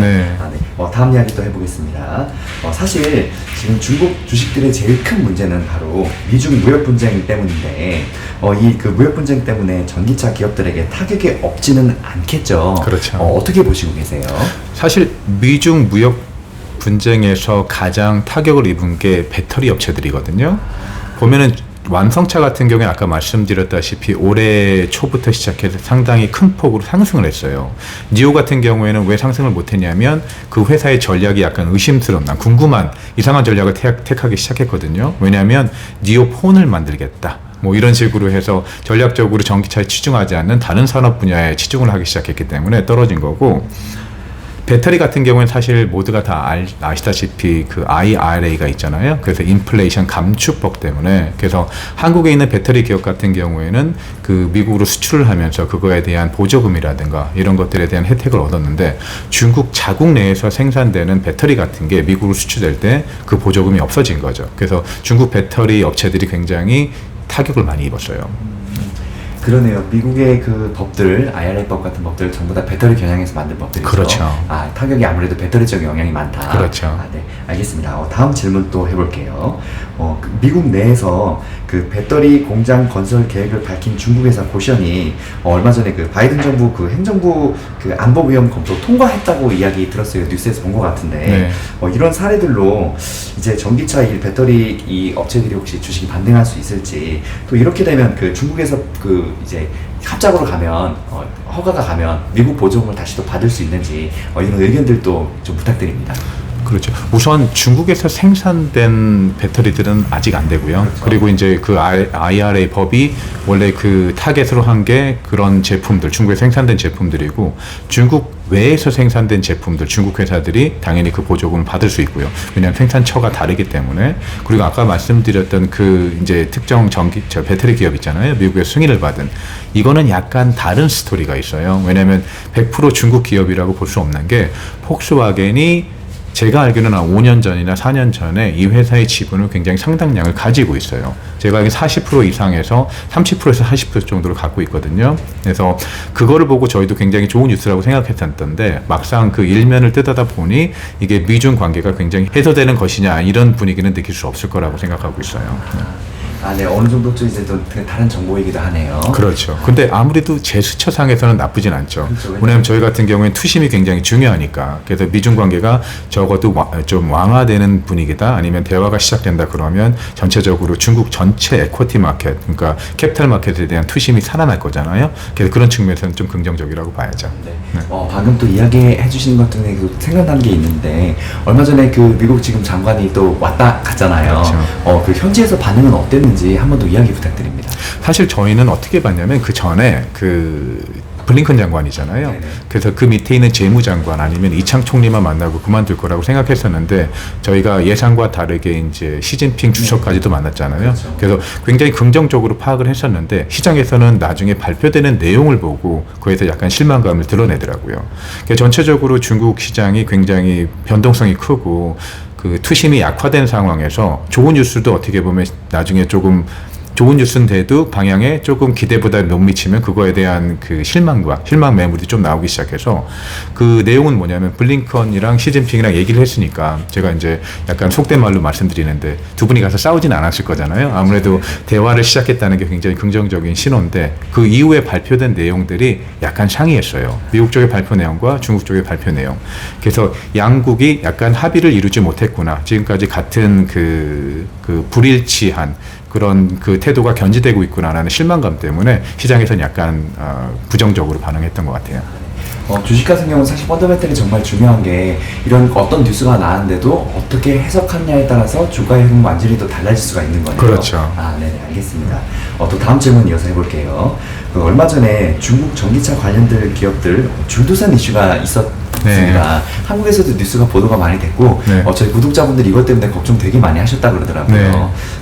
네. 네. 다음 이야기 또 해보겠습니다. 사실 지금 중국 주식들의 제일 큰 문제는 바로 미중 무역 분쟁 때문인데 이 그 무역 분쟁 때문에 전기차 기업들에게 타격이 없지는 않겠죠. 그렇죠. 어떻게 보시고 계세요? 사실 미중 무역 분쟁에서 가장 타격을 입은 게 배터리 업체들이거든요. 보면은 완성차 같은 경우에 아까 말씀드렸다시피 올해 초부터 시작해서 상당히 큰 폭으로 상승을 했어요. 니오 같은 경우에는 왜 상승을 못했냐면 그 회사의 전략이 약간 의심스러운, 궁금한 이상한 전략을 택하기 시작했거든요. 왜냐하면 니오 폰을 만들겠다. 뭐 이런 식으로 해서 전략적으로 전기차에 치중하지 않는 다른 산업 분야에 치중을 하기 시작했기 때문에 떨어진 거고, 배터리 같은 경우는 사실 모두가 다 아시다시피 그 IRA가 있잖아요. 그래서 인플레이션 감축법 때문에, 그래서 한국에 있는 배터리 기업 같은 경우에는 그 미국으로 수출을 하면서 그거에 대한 보조금이라든가 이런 것들에 대한 혜택을 얻었는데, 중국 자국 내에서 생산되는 배터리 같은 게 미국으로 수출될 때 그 보조금이 없어진 거죠. 그래서 중국 배터리 업체들이 굉장히 타격을 많이 입었어요. 그러네요. 미국의 그 법들, IRA법 같은 법들 전부 다 배터리 겨냥해서 만든 법들이죠. 그렇죠. 타격이 아무래도 배터리 쪽에 영향이 많다. 그렇죠. 네, 알겠습니다. 다음 질문 또 해볼게요. 미국 내에서 그 배터리 공장 건설 계획을 밝힌 중국 회사 고션이 얼마 전에 그 바이든 정부 그 행정부 그 안보 위험 검토 통과했다고 이야기 들었어요. 뉴스에서 본 것 같은데 네. 이런 사례들로 이제 전기차 이 배터리 이 업체들이 혹시 주식이 반등할 수 있을지, 또 이렇게 되면 그 중국에서 그 이제 합작으로 가면 허가가 가면 미국 보조금을 다시 또 받을 수 있는지 이런 의견들도 좀 부탁드립니다. 그렇죠. 우선 중국에서 생산된 배터리들은 아직 안 되고요. 그렇죠. 그리고 이제 그 IRA 법이 원래 그 타겟으로 한 게 그런 제품들, 중국에 생산된 제품들이고, 중국 외에서 생산된 제품들, 중국 회사들이 당연히 그 보조금을 받을 수 있고요. 왜냐하면 생산처가 다르기 때문에. 그리고 아까 말씀드렸던 그 이제 특정 배터리 기업 있잖아요. 미국에서 승인을 받은. 이거는 약간 다른 스토리가 있어요. 왜냐하면 100% 중국 기업이라고 볼 수 없는 게, 폭스와겐이 제가 알기로는 한 5년 전이나 4년 전에 이 회사의 지분을 굉장히 상당량을 가지고 있어요. 제가 알기로 40% 이상에서 30%에서 40% 정도를 갖고 있거든요. 그래서 그거를 보고 저희도 굉장히 좋은 뉴스라고 생각했었는데, 막상 그 일면을 뜯어다 보니 이게 미중 관계가 굉장히 해소되는 것이냐, 이런 분위기는 느낄 수 없을 거라고 생각하고 있어요. 네, 어느 정도 좀 이제 또 다른 정보이기도 하네요. 그렇죠. 근데 아무래도 제스처상에서는 나쁘진 않죠. 그렇죠. 왜냐하면 저희 같은 경우에는 투심이 굉장히 중요하니까. 그래서 미중 관계가 적어도 좀 완화되는 분위기다, 아니면 대화가 시작된다 그러면 전체적으로 중국 전체 에쿼티 마켓, 그러니까 캐피탈 마켓에 대한 투심이 살아날 거잖아요. 그래서 그런 측면에서는 좀 긍정적이라고 봐야죠. 네. 방금 또 이야기해 주신 것 중에 생각난 게 있는데, 얼마 전에 그 미국 지금 장관이 또 왔다 갔잖아요. 그렇죠. 그 현지에서 반응은 어땠는지 한 번 더 이야기 부탁드립니다. 사실 저희는 어떻게 봤냐면, 그 전에 그 블링컨 장관이잖아요. 네네. 그래서 그 밑에 있는 재무장관 아니면 이창 총리만 만나고 그만둘 거라고 생각했었는데, 저희가 예상과 다르게 이제 시진핑 주석까지도 만났잖아요. 그렇죠. 그래서 굉장히 긍정적으로 파악을 했었는데, 시장에서는 나중에 발표되는 내용을 보고 거기서 약간 실망감을 드러내더라고요. 그러니까 전체적으로 중국 시장이 굉장히 변동성이 크고 그 투심이 약화된 상황에서 좋은 뉴스도 어떻게 보면 나중에 조금 좋은 뉴스인데도 방향에 조금 기대보다 못 미치면 그거에 대한 그 실망 매물이 좀 나오기 시작해서, 그 내용은 뭐냐면 블링컨이랑 시진핑이랑 얘기를 했으니까, 제가 이제 약간 속된 말로 말씀드리는데, 두 분이 가서 싸우진 않았을 거잖아요. 아무래도 대화를 시작했다는 게 굉장히 긍정적인 신호인데, 그 이후에 발표된 내용들이 약간 상이했어요. 미국 쪽의 발표 내용과 중국 쪽의 발표 내용. 그래서 양국이 약간 합의를 이루지 못했구나. 지금까지 같은 그 불일치한 그런 그 태도가 견지되고 있구나라는 실망감 때문에 시장에서는 약간 부정적으로 반응했던 것 같아요. 주식 같은 경우는 사실 펀더멘털이 정말 중요한 게, 이런 어떤 뉴스가 나왔는데도 어떻게 해석하느냐에 따라서 주가의 흐름 완전히 또 달라질 수가 있는 거네요. 그렇죠. 네, 알겠습니다. 또 다음 질문 이어서 해볼게요. 얼마 전에 중국 전기차 관련된 기업들 줄도산 이슈가 있었습니다. 네. 한국에서도 뉴스가 보도가 많이 됐고, 네. 저희 구독자분들이 이것 때문에 걱정 되게 많이 하셨다 그러더라고요.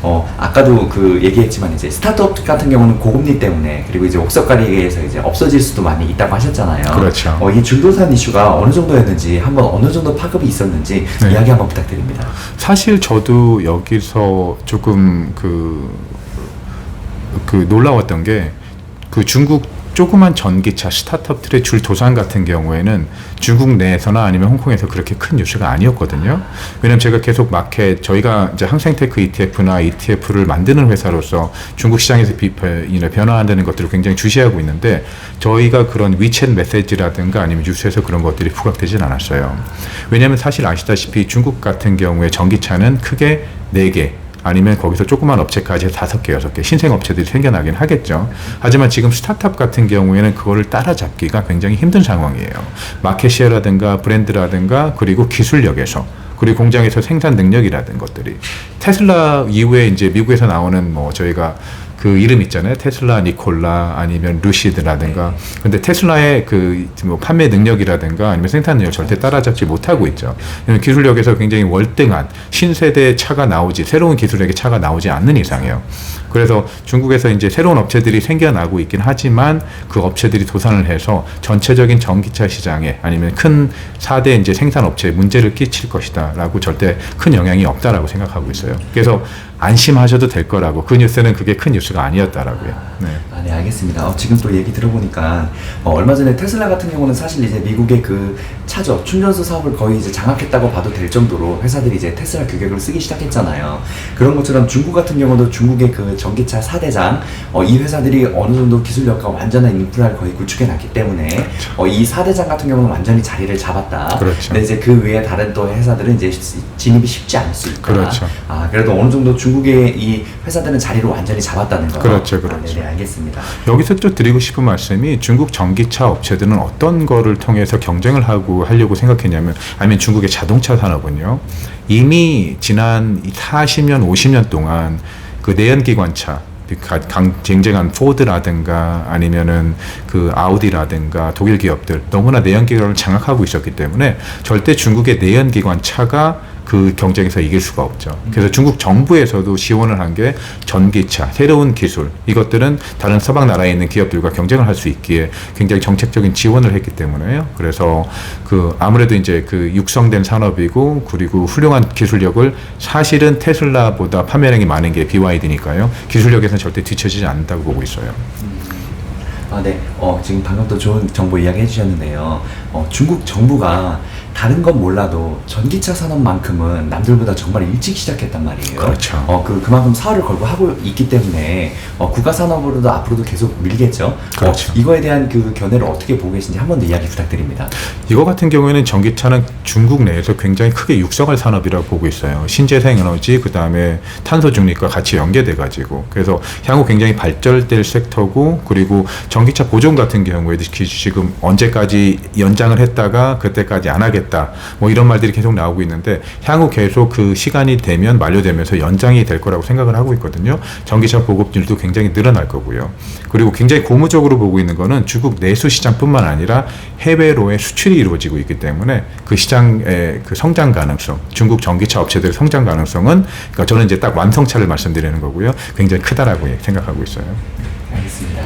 네. 아까도 그 얘기했지만, 이제 스타트업 같은 경우는 고금리 때문에, 그리고 이제 옥석가리에서 이제 없어질 수도 많이 있다고 하셨잖아요. 그렇죠. 이 줄도산 이슈가 어느 정도였는지, 한번 어느 정도 파급이 있었는지 네. 이야기 한번 부탁드립니다. 사실 저도 여기서 조금 그 놀라웠던 게, 그 중국 조그만 전기차 스타트업들의 줄 도산 같은 경우에는 중국 내에서나 아니면 홍콩에서 그렇게 큰 뉴스가 아니었거든요. 왜냐면 제가 계속 마켓, 저희가 이제 항생테크 ETF나 ETF를 만드는 회사로서 중국 시장에서 변화한다는 것들을 굉장히 주시하고 있는데, 저희가 그런 위챗 메시지라든가 아니면 뉴스에서 그런 것들이 부각되진 않았어요. 왜냐면 사실 아시다시피 중국 같은 경우에 전기차는 크게 4개, 아니면 거기서 조그만 업체까지 5개, 6개 신생 업체들이 생겨나긴 하겠죠. 하지만 지금 스타트업 같은 경우에는 그거를 따라잡기가 굉장히 힘든 상황이에요. 마켓시어라든가 브랜드라든가 그리고 기술력에서, 그리고 공장에서 생산 능력이라든 것들이, 테슬라 이후에 이제 미국에서 나오는 뭐 저희가 그 이름 있잖아요. 테슬라 니콜라 아니면 루시드라든가. 근데 테슬라의 그 뭐 판매 능력이라든가 아니면 생산 능력 절대 따라잡지 못하고 있죠. 기술력에서 굉장히 월등한 신세대 차가 나오지, 새로운 기술력의 차가 나오지 않는 이상이에요. 그래서 중국에서 이제 새로운 업체들이 생겨나고 있긴 하지만 그 업체들이 도산을 해서 전체적인 전기차 시장에 아니면 큰 4대 이제 생산 업체에 문제를 끼칠 것이다라고 절대 큰 영향이 없다라고 생각하고 있어요. 그래서 안심하셔도 될 거라고, 그 뉴스는 그게 큰 뉴스가 아니었다라고요. 네. 네, 알겠습니다. 지금 또 얘기 들어보니까 얼마 전에 테슬라 같은 경우는 사실 이제 미국의 그 차저 충전소 사업을 거의 이제 장악했다고 봐도 될 정도로 회사들이 이제 테슬라 규격을 쓰기 시작했잖아요. 그런 것처럼 중국 같은 경우도 중국의 그 전기차 4대장 이 회사들이 어느 정도 기술력과 완전한 인프라를 거의 구축해 놨기 때문에 그렇죠. 이 4대장 같은 경우는 완전히 자리를 잡았다. 그렇죠. 근데 이제 그 외에 다른 또 회사들은 이제 진입이 쉽지 않을 수 있다. 그렇죠. 그래도 어느 정도 중국의 이 회사들은 자리를 완전히 잡았다는 거. 그렇죠, 그렇죠. 네, 알겠습니다. 여기서 또 드리고 싶은 말씀이, 중국 전기차 업체들은 어떤 거를 통해서 경쟁을 하려고 생각했냐면, 아니면 중국의 자동차 산업은요, 이미 지난 40년, 50년 동안 그 내연기관차, 쟁쟁한 포드라든가 아니면은 그 아우디라든가 독일 기업들 너무나 내연기관을 장악하고 있었기 때문에 절대 중국의 내연기관차가 그 경쟁에서 이길 수가 없죠. 그래서 중국 정부에서도 지원을 한 게 전기차, 새로운 기술, 이것들은 다른 서방 나라에 있는 기업들과 경쟁을 할 수 있기에 굉장히 정책적인 지원을 했기 때문에요. 그래서 그 아무래도 이제 그 육성된 산업이고, 그리고 훌륭한 기술력을, 사실은 테슬라보다 판매량이 많은 게 BYD니까요. 기술력에서는 절대 뒤처지지 않는다고 보고 있어요. 네. 지금 방금 또 좋은 정보 이야기 해주셨는데요. 중국 정부가 다른 건 몰라도 전기차 산업만큼은 남들보다 정말 일찍 시작했단 말이에요. 그렇죠. 그만큼 사활을 걸고 하고 있기 때문에 국가 산업으로도 앞으로도 계속 밀겠죠. 그렇죠. 이거에 대한 그 견해를 어떻게 보고 계신지 한 번 더 이야기 부탁드립니다. 이거 같은 경우에는 전기차는 중국 내에서 굉장히 크게 육성할 산업이라고 보고 있어요. 신재생 에너지, 그 다음에 탄소 중립과 같이 연계돼가지고, 그래서 향후 굉장히 발전될 섹터고, 그리고 전기차 보존 같은 경우에도 지금 언제까지 연장을 했다가 그때까지 안 하겠다, 뭐 이런 말들이 계속 나오고 있는데, 향후 계속 그 시간이 되면 만료되면서 연장이 될 거라고 생각을 하고 있거든요. 전기차 보급률도 굉장히 늘어날 거고요. 그리고 굉장히 고무적으로 보고 있는 거는 중국 내수 시장뿐만 아니라 해외로의 수출이 이루어지고 있기 때문에 그 시장의 그 성장 가능성, 중국 전기차 업체들의 성장 가능성은, 그러니까 저는 이제 딱 완성차를 말씀드리는 거고요, 굉장히 크다라고 생각하고 있어요. 알겠습니다.